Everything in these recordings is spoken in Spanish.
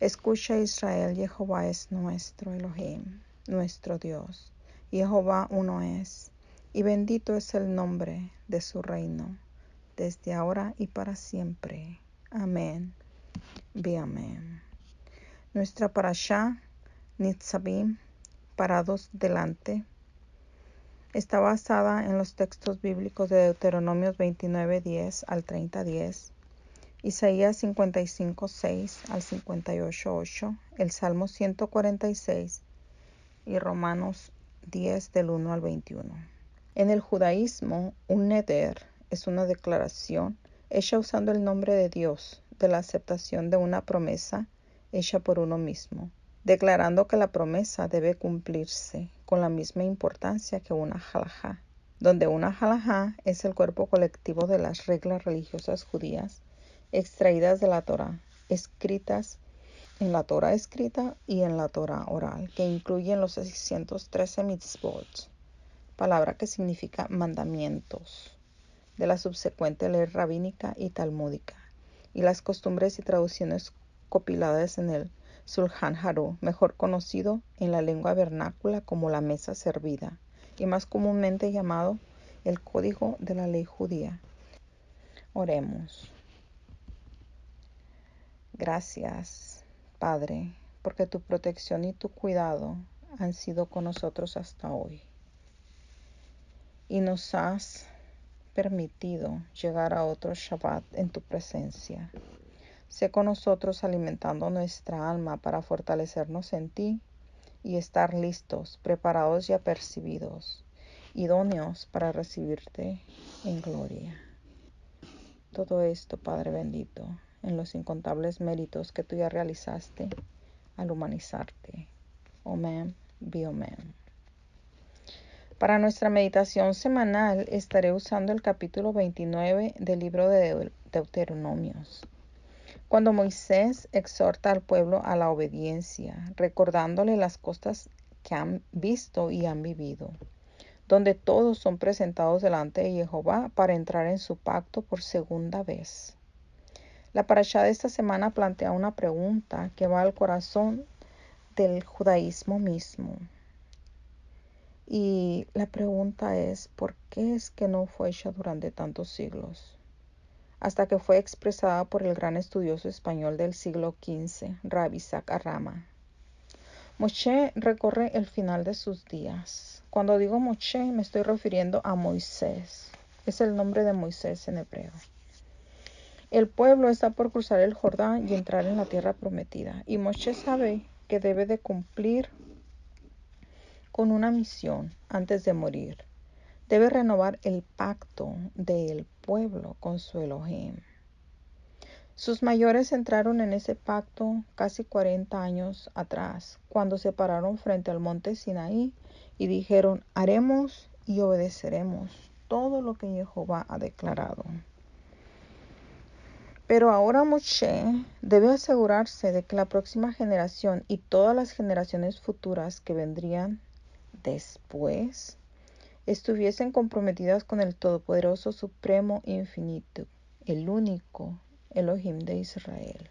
Escucha, Israel, Jehová es nuestro Elohim, nuestro Dios. Jehová uno es, y bendito es el nombre de su reino, desde ahora y para siempre. Amén. Ve amén. Nuestra parashá, Nitzavim, parados delante, está basada en los textos bíblicos de Deuteronomios 29:10 al 30:10, Isaías 55:6 al 58:8, el Salmo 146 y Romanos 10 del 1 al 21. En el judaísmo, un neder es una declaración hecha usando el nombre de Dios de la aceptación de una promesa hecha por uno mismo, declarando que la promesa debe cumplirse con la misma importancia que una halajá, donde una halajá es el cuerpo colectivo de las reglas religiosas judías extraídas de la Torá, escritas en la Torá escrita y en la Torá oral, que incluyen los 613 mitzvot, palabra que significa mandamientos, de la subsecuente ley rabínica y talmúdica, y las costumbres y traducciones compiladas en el Shulchan Aruch, mejor conocido en la lengua vernácula como la mesa servida, y más comúnmente llamado el Código de la Ley Judía. Oremos. Gracias, Padre, porque tu protección y tu cuidado han sido con nosotros hasta hoy. Y nos has permitido llegar a otro Shabbat en tu presencia. Sé con nosotros alimentando nuestra alma para fortalecernos en ti y estar listos, preparados y apercibidos, idóneos para recibirte en gloria. Todo esto, Padre bendito, en los incontables méritos que tú ya realizaste al humanizarte. Amén, be amén. Para nuestra meditación semanal estaré usando el capítulo 29 del libro de Deuteronomios, cuando Moisés exhorta al pueblo a la obediencia, recordándole las cosas que han visto y han vivido, donde todos son presentados delante de Jehová para entrar en su pacto por segunda vez. La parashá de esta semana plantea una pregunta que va al corazón del judaísmo mismo. Y la pregunta es, ¿por qué es que no fue hecha durante tantos siglos? Hasta que fue expresada por el gran estudioso español del siglo XV, Rabbi Isaac Arama. Moshe recorre el final de sus días. Cuando digo Moshe, me estoy refiriendo a Moisés. Es el nombre de Moisés en hebreo. El pueblo está por cruzar el Jordán y entrar en la tierra prometida. Y Moshe sabe que debe de cumplir con una misión antes de morir. Debe renovar el pacto del pueblo con su Elohim. Sus mayores entraron en ese pacto casi 40 años atrás, cuando se pararon frente al monte Sinaí y dijeron, haremos y obedeceremos todo lo que Jehová ha declarado. Pero ahora Moshe debe asegurarse de que la próxima generación y todas las generaciones futuras que vendrían después estuviesen comprometidas con el Todopoderoso Supremo Infinito, el único Elohim de Israel.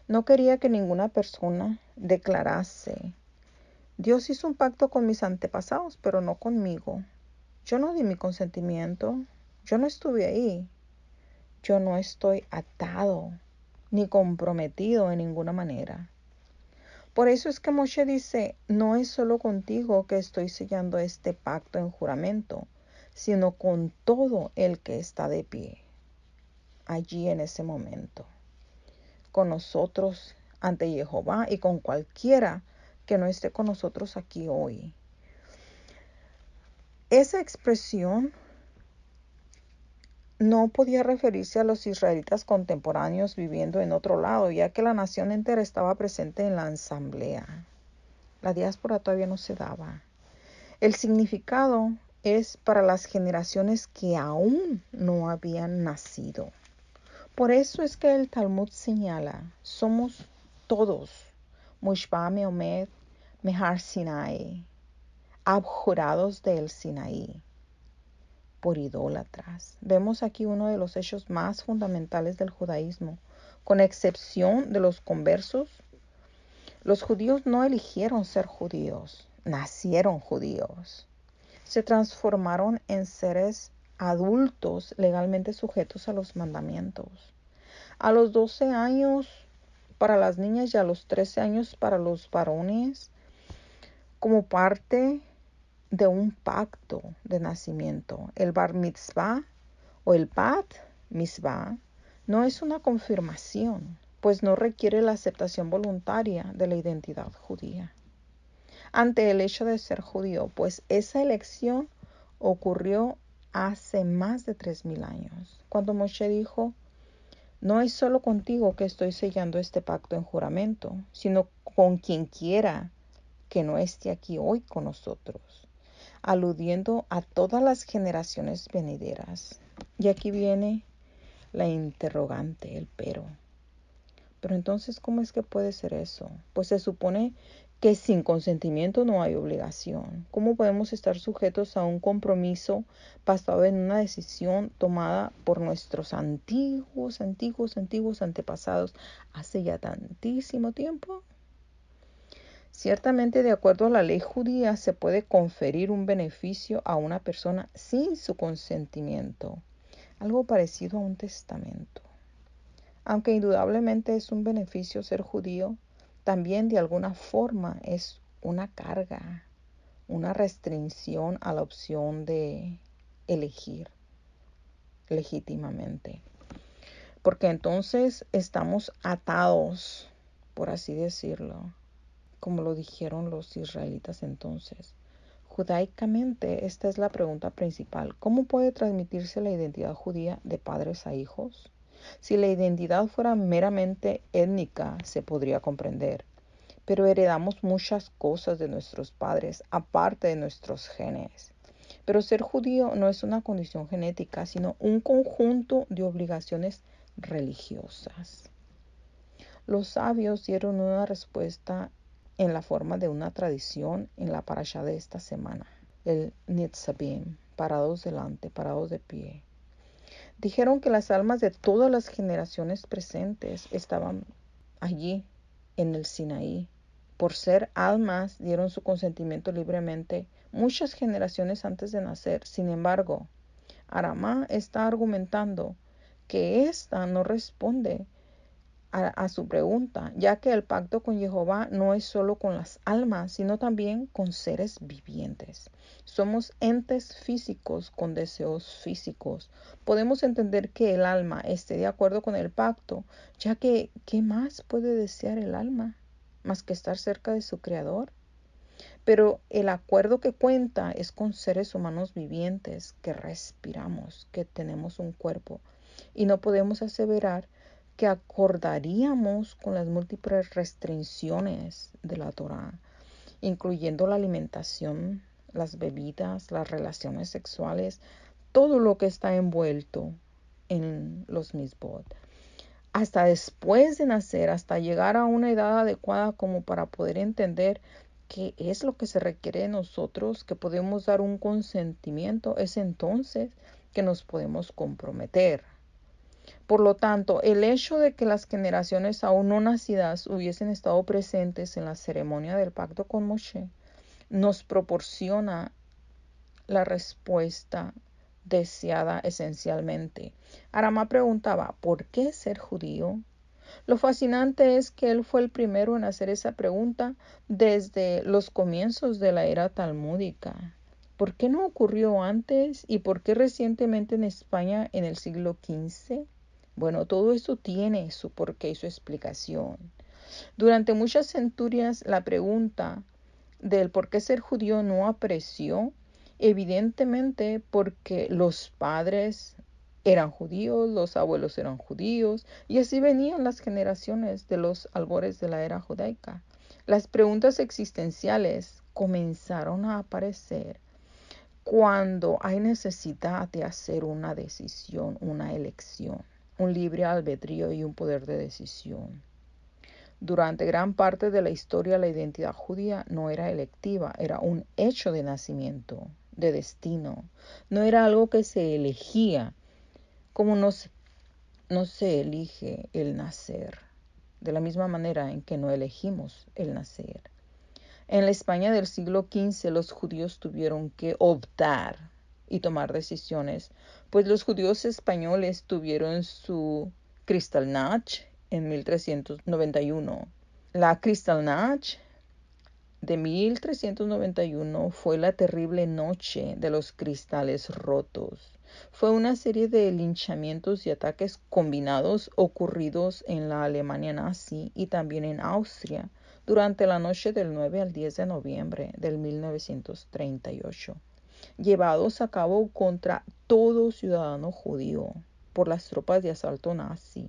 No quería que ninguna persona declarase, Dios hizo un pacto con mis antepasados, pero no conmigo. Yo no di mi consentimiento, yo no estuve ahí. Yo no estoy atado ni comprometido en ninguna manera. Por eso es que Moshe dice, no es solo contigo que estoy sellando este pacto en juramento, sino con todo el que está de pie, allí en ese momento, con nosotros ante Jehová y con cualquiera que no esté con nosotros aquí hoy. Esa expresión no podía referirse a los israelitas contemporáneos viviendo en otro lado, ya que la nación entera estaba presente en la asamblea. La diáspora todavía no se daba. El significado es para las generaciones que aún no habían nacido. Por eso es que el Talmud señala, somos todos, Mushba Meomed, Mehar Sinai, abjurados del Sinaí, por idólatras. Vemos aquí uno de los hechos más fundamentales del judaísmo, con excepción de los conversos, Los judíos no eligieron ser judíos, nacieron judíos. Se transformaron en seres adultos legalmente sujetos a los mandamientos. A los 12 años para las niñas y a los 13 años para los varones, como parte de un pacto de nacimiento. El bar mitzvah o el bat mitzvah no es una confirmación, pues no requiere la aceptación voluntaria de la identidad judía ante el hecho de ser judío, pues esa elección ocurrió hace más de 3000 años, cuando Moshe dijo: no es solo contigo que estoy sellando este pacto en juramento, sino con quien quiera que no esté aquí hoy con nosotros, aludiendo a todas las generaciones venideras. Y aquí viene la interrogante, el pero. Pero entonces, ¿cómo es que puede ser eso? Pues se supone que sin consentimiento no hay obligación. ¿Cómo podemos estar sujetos a un compromiso basado en una decisión tomada por nuestros antiguos antepasados hace ya tantísimo tiempo? Ciertamente, de acuerdo a la ley judía, se puede conferir un beneficio a una persona sin su consentimiento, algo parecido a un testamento. Aunque indudablemente es un beneficio ser judío, también de alguna forma es una carga, una restricción a la opción de elegir legítimamente. Porque entonces estamos atados, por así decirlo, como lo dijeron los israelitas entonces. Judaicamente, esta es la pregunta principal. ¿Cómo puede transmitirse la identidad judía de padres a hijos? Si la identidad fuera meramente étnica, se podría comprender, pero heredamos muchas cosas de nuestros padres, aparte de nuestros genes. Pero ser judío no es una condición genética, sino un conjunto de obligaciones religiosas. Los sabios dieron una respuesta en la forma de una tradición en la parashá de esta semana, el Nitzavim, parados delante, parados de pie. Dijeron que las almas de todas las generaciones presentes estaban allí, en el Sinaí. Por ser almas, dieron su consentimiento libremente muchas generaciones antes de nacer. Sin embargo, Aramá está argumentando que esta no responde a su pregunta, ya que el pacto con Jehová no es solo con las almas, sino también con seres vivientes. Somos entes físicos con deseos físicos. Podemos entender que el alma esté de acuerdo con el pacto, ya que ¿qué más puede desear el alma más que estar cerca de su Creador? Pero el acuerdo que cuenta es con seres humanos vivientes que respiramos, que tenemos un cuerpo, y no podemos aseverar que acordaríamos con las múltiples restricciones de la Torá, incluyendo la alimentación, las bebidas, las relaciones sexuales, todo lo que está envuelto en los misbot. Hasta después de nacer, hasta llegar a una edad adecuada como para poder entender qué es lo que se requiere de nosotros, que podemos dar un consentimiento, es entonces que nos podemos comprometer. Por lo tanto, el hecho de que las generaciones aún no nacidas hubiesen estado presentes en la ceremonia del pacto con Moshe nos proporciona la respuesta deseada esencialmente. Aramá preguntaba: ¿por qué ser judío? Lo fascinante es que él fue el primero en hacer esa pregunta desde los comienzos de la era talmúdica. ¿Por qué no ocurrió antes y por qué recientemente en España en el siglo XV? Bueno, todo eso tiene su porqué y su explicación. Durante muchas centurias la pregunta del por qué ser judío no apareció, evidentemente porque los padres eran judíos, los abuelos eran judíos, y así venían las generaciones de los albores de la era judaica. Las preguntas existenciales comenzaron a aparecer cuando hay necesidad de hacer una decisión, una elección, un libre albedrío y un poder de decisión. Durante gran parte de la historia, la identidad judía no era electiva, era un hecho de nacimiento, de destino. No era algo que se elegía, como no se elige el nacer de la misma manera en que no elegimos el nacer. En la España del siglo XV los judíos tuvieron que optar y tomar decisiones, pues los judíos españoles tuvieron su Kristallnacht en 1391. La Kristallnacht de 1391 fue la terrible noche de los cristales rotos. Fue una serie de linchamientos y ataques combinados ocurridos en la Alemania nazi y también en Austria durante la noche del 9 al 10 de noviembre del 1938, llevados a cabo contra todo ciudadano judío por las tropas de asalto nazi,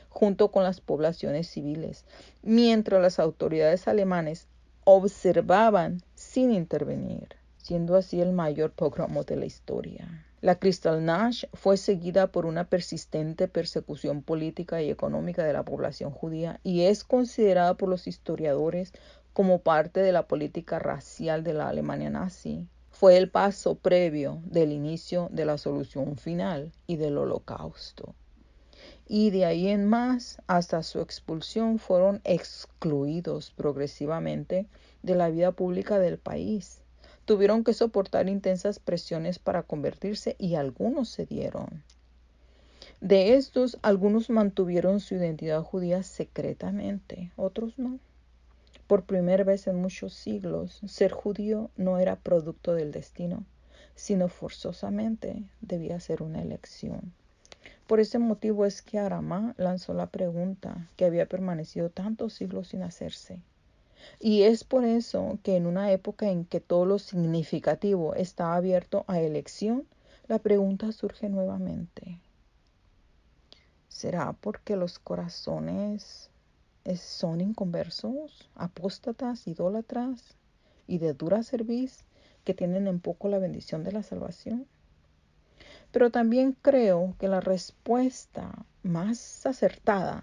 junto con las poblaciones civiles, mientras las autoridades alemanes observaban sin intervenir, siendo así el mayor pogromo de la historia. La Kristallnacht fue seguida por una persistente persecución política y económica de la población judía y es considerada por los historiadores como parte de la política racial de la Alemania nazi. Fue el paso previo del inicio de la solución final y del Holocausto. Y de ahí en más, hasta su expulsión, fueron excluidos progresivamente de la vida pública del país. Tuvieron que soportar intensas presiones para convertirse y algunos cedieron. De estos, algunos mantuvieron su identidad judía secretamente, otros no. Por primera vez en muchos siglos, ser judío no era producto del destino, sino forzosamente debía ser una elección. Por ese motivo es que Aramá lanzó la pregunta que había permanecido tantos siglos sin hacerse. Y es por eso que en una época en que todo lo significativo está abierto a elección, la pregunta surge nuevamente. ¿Será porque los corazones son inconversos, apóstatas, idólatras y de dura cerviz que tienen en poco la bendición de la salvación? Pero también creo que la respuesta más acertada,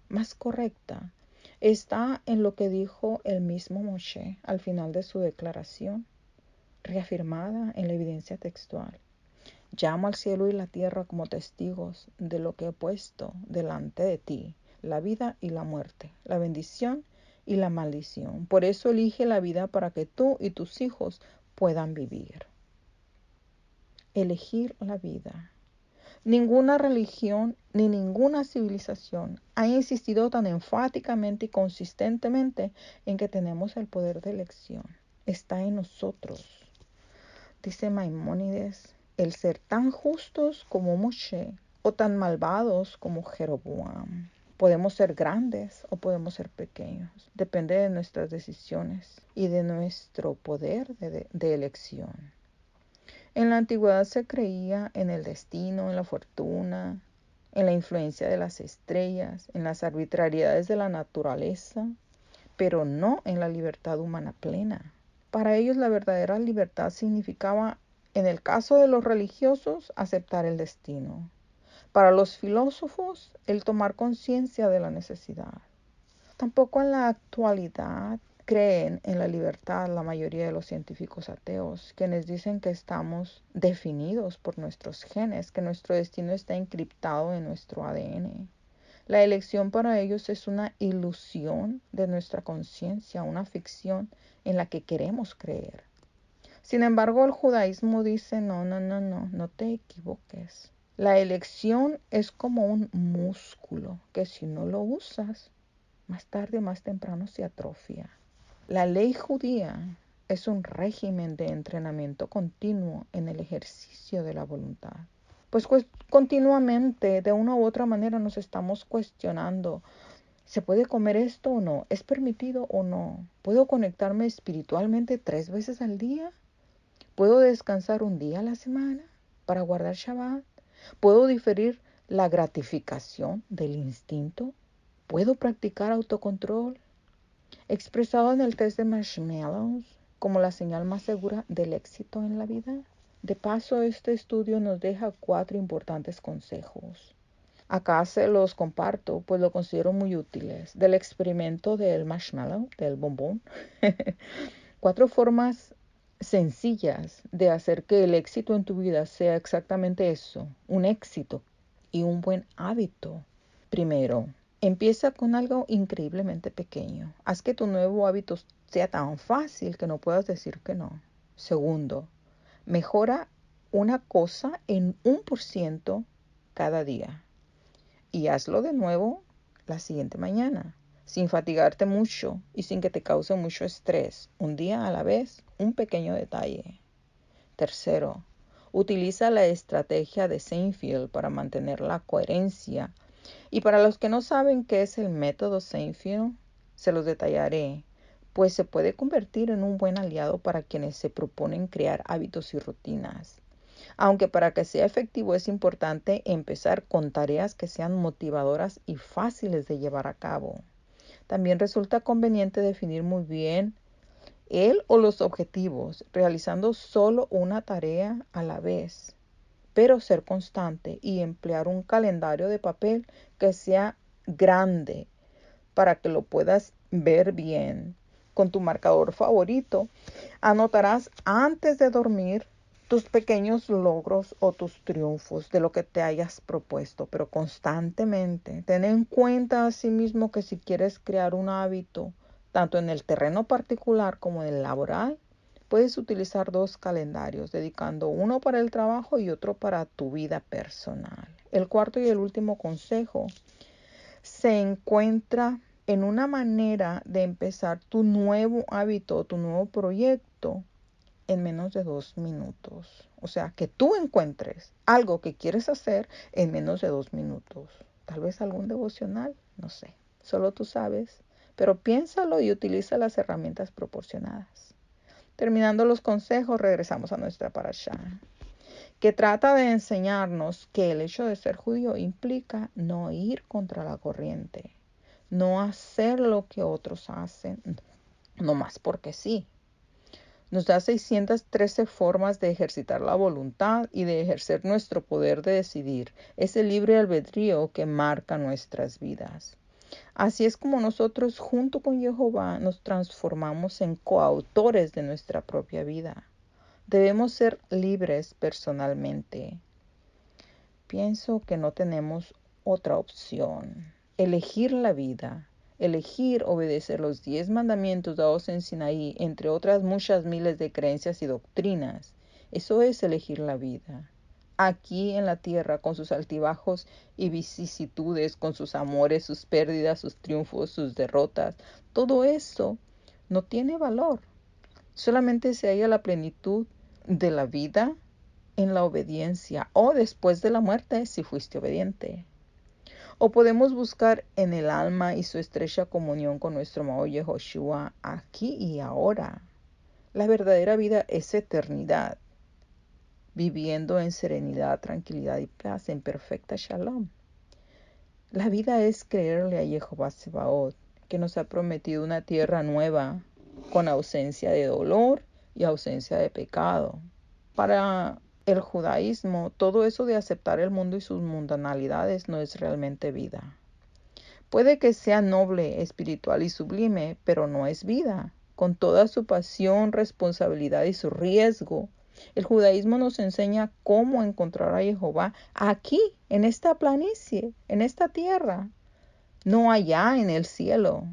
más correcta, está en lo que dijo el mismo Moshe al final de su declaración, reafirmada en la evidencia textual. Llamo al cielo y la tierra como testigos de lo que he puesto delante de ti, la vida y la muerte, la bendición y la maldición. Por eso elige la vida para que tú y tus hijos puedan vivir. Elegir la vida. Ninguna religión ni ninguna civilización ha insistido tan enfáticamente y consistentemente en que tenemos el poder de elección. Está en nosotros. Dice Maimónides, el ser tan justos como Moshe o tan malvados como Jeroboam. Podemos ser grandes o podemos ser pequeños. Depende de nuestras decisiones y de nuestro poder de elección. En la antigüedad se creía en el destino, en la fortuna, en la influencia de las estrellas, en las arbitrariedades de la naturaleza, pero no en la libertad humana plena. Para ellos la verdadera libertad significaba, en el caso de los religiosos, aceptar el destino. Para los filósofos, el tomar conciencia de la necesidad. Tampoco en la actualidad creen en la libertad la mayoría de los científicos ateos, quienes dicen que estamos definidos por nuestros genes, que nuestro destino está encriptado en nuestro ADN. La elección para ellos es una ilusión de nuestra conciencia, una ficción en la que queremos creer. Sin embargo, el judaísmo dice, no te equivoques. La elección es como un músculo que si no lo usas, más tarde o más temprano se atrofia. La ley judía es un régimen de entrenamiento continuo en el ejercicio de la voluntad. Pues continuamente, de una u otra manera, nos estamos cuestionando, ¿se puede comer esto o no? ¿Es permitido o no? ¿Puedo conectarme espiritualmente 3 veces al día? ¿Puedo descansar un día a la semana para guardar Shabbat? ¿Puedo diferir la gratificación del instinto? ¿Puedo practicar autocontrol? Expresado en el test de Marshmallows como la señal más segura del éxito en la vida. De paso, este estudio nos deja 4 importantes consejos. Acá se los comparto, pues lo considero muy útiles. Del experimento del marshmallow, del bombón. 4 formas sencillas de hacer que el éxito en tu vida sea exactamente eso, un éxito y un buen hábito. Primero, Empieza con algo increíblemente pequeño. Haz que tu nuevo hábito sea tan fácil que no puedas decir que no. Segundo, mejora una cosa en 1% cada día. Y hazlo de nuevo la siguiente mañana, sin fatigarte mucho y sin que te cause mucho estrés. Un día a la vez, un pequeño detalle. Tercero, utiliza la estrategia de Seinfeld para mantener la coherencia. Y para los que no saben qué es el método Seinfeld, se los detallaré, pues se puede convertir en un buen aliado para quienes se proponen crear hábitos y rutinas. Aunque para que sea efectivo es importante empezar con tareas que sean motivadoras y fáciles de llevar a cabo. También resulta conveniente definir muy bien el o los objetivos, realizando solo una tarea a la vez, pero ser constante y emplear un calendario de papel que sea grande para que lo puedas ver bien. Con tu marcador favorito, anotarás antes de dormir tus pequeños logros o tus triunfos de lo que te hayas propuesto, pero constantemente. Ten en cuenta asimismo que si quieres crear un hábito, tanto en el terreno particular como en el laboral, puedes utilizar 2 calendarios, dedicando uno para el trabajo y otro para tu vida personal. El cuarto y el último consejo se encuentra en una manera de empezar tu nuevo hábito, tu nuevo proyecto en menos de 2 minutos. O sea, que tú encuentres algo que quieres hacer en menos de 2 minutos. Tal vez algún devocional, no sé. Solo tú sabes. Pero piénsalo y utiliza las herramientas proporcionadas. Terminando los consejos, regresamos a nuestra parashá, que trata de enseñarnos que el hecho de ser judío implica no ir contra la corriente, no hacer lo que otros hacen, no más porque sí. Nos da 613 formas de ejercitar la voluntad y de ejercer nuestro poder de decidir. Es el libre albedrío que marca nuestras vidas. Así es como nosotros, junto con Jehová, nos transformamos en coautores de nuestra propia vida. Debemos ser libres personalmente. Pienso que no tenemos otra opción. Elegir la vida, elegir obedecer los 10 mandamientos dados en Sinaí, entre otras muchas miles de creencias y doctrinas. Eso es elegir la vida. Aquí en la tierra, con sus altibajos y vicisitudes, con sus amores, sus pérdidas, sus triunfos, sus derrotas, todo eso no tiene valor. Solamente se halla la plenitud de la vida en la obediencia o después de la muerte si fuiste obediente. O podemos buscar en el alma y su estrecha comunión con nuestro amado Yehoshua aquí y ahora. La verdadera vida es eternidad, viviendo en serenidad, tranquilidad y paz, en perfecta shalom. La vida es creerle a Jehová Sebaot, que nos ha prometido una tierra nueva, con ausencia de dolor y ausencia de pecado. Para el judaísmo, todo eso de aceptar el mundo y sus mundanalidades no es realmente vida. Puede que sea noble, espiritual y sublime, pero no es vida. Con toda su pasión, responsabilidad y su riesgo, el judaísmo nos enseña cómo encontrar a Jehová aquí, en esta planicie, en esta tierra, no allá en el cielo.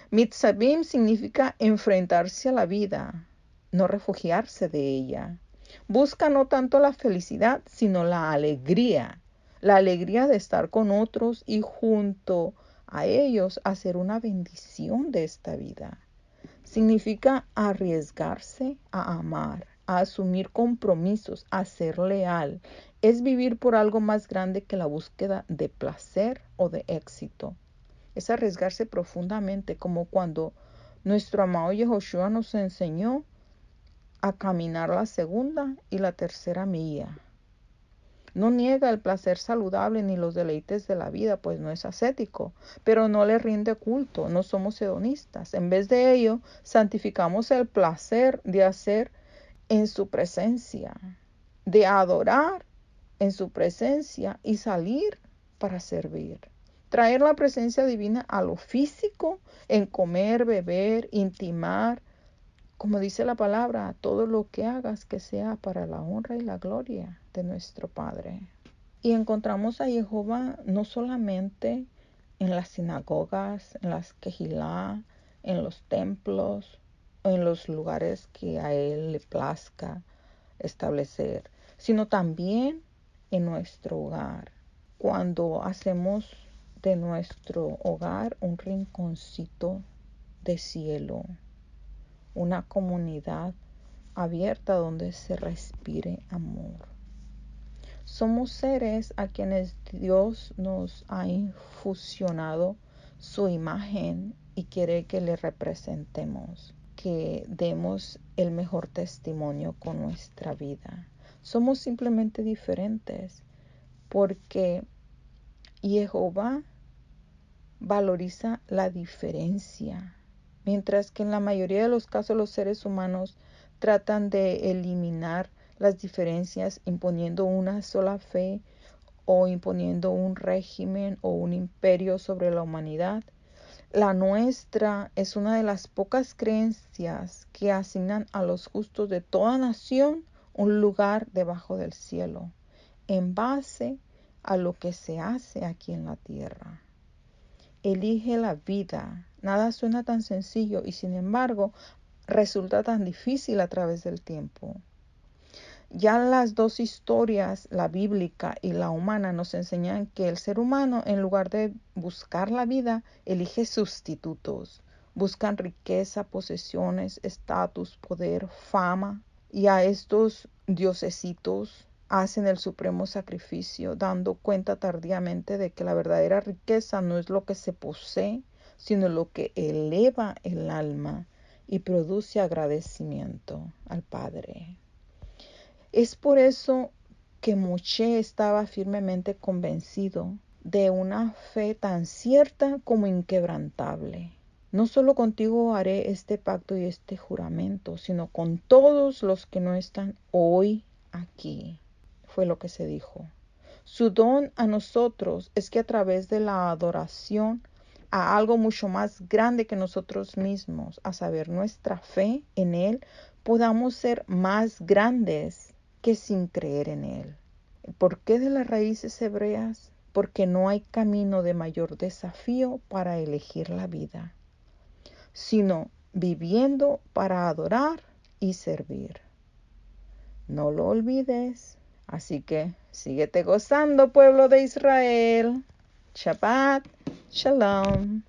Mitzabim significa enfrentarse a la vida, no refugiarse de ella. Busca no tanto la felicidad, sino la alegría de estar con otros y junto a ellos hacer una bendición de esta vida. Significa arriesgarse a amar, a asumir compromisos, a ser leal. Es vivir por algo más grande que la búsqueda de placer o de éxito. Es arriesgarse profundamente, como cuando nuestro amado Yehoshua nos enseñó a caminar la segunda y la tercera milla. No niega el placer saludable ni los deleites de la vida, pues no es ascético, pero no le rinde culto, no somos hedonistas. En vez de ello, santificamos el placer de hacer en su presencia, de adorar en su presencia y salir para servir. Traer la presencia divina a lo físico, en comer, beber, intimar, como dice la palabra, todo lo que hagas que sea para la honra y la gloria de nuestro Padre. Y encontramos a Jehová no solamente en las sinagogas, en las quejilá, en los templos, en los lugares que a Él le plazca establecer, sino también en nuestro hogar. Cuando hacemos de nuestro hogar un rinconcito de cielo, una comunidad abierta donde se respire amor. Somos seres a quienes Dios nos ha infusionado su imagen y quiere que le representemos, que demos el mejor testimonio con nuestra vida. Somos simplemente diferentes porque Jehová valoriza la diferencia, mientras que en la mayoría de los casos los seres humanos tratan de eliminar las diferencias imponiendo una sola fe o imponiendo un régimen o un imperio sobre la humanidad. La nuestra es una de las pocas creencias que asignan a los justos de toda nación un lugar debajo del cielo, en base a lo que se hace aquí en la tierra. Elige la vida. Nada suena tan sencillo y sin embargo resulta tan difícil a través del tiempo. Ya las dos historias, la bíblica y la humana, nos enseñan que el ser humano, en lugar de buscar la vida, elige sustitutos. Buscan riqueza, posesiones, estatus, poder, fama. Y a estos diosesitos hacen el supremo sacrificio, dando cuenta tardíamente de que la verdadera riqueza no es lo que se posee, sino lo que eleva el alma y produce agradecimiento al Padre. Es por eso que Moshe estaba firmemente convencido de una fe tan cierta como inquebrantable. No solo contigo haré este pacto y este juramento, sino con todos los que no están hoy aquí, fue lo que se dijo. Su don a nosotros es que a través de la adoración a algo mucho más grande que nosotros mismos, a saber, nuestra fe en Él, podamos ser más grandes que sin creer en Él. ¿Por qué de las raíces hebreas? Porque no hay camino de mayor desafío para elegir la vida, sino viviendo para adorar y servir. No lo olvides. Así que síguete gozando, pueblo de Israel. Shabbat Shalom.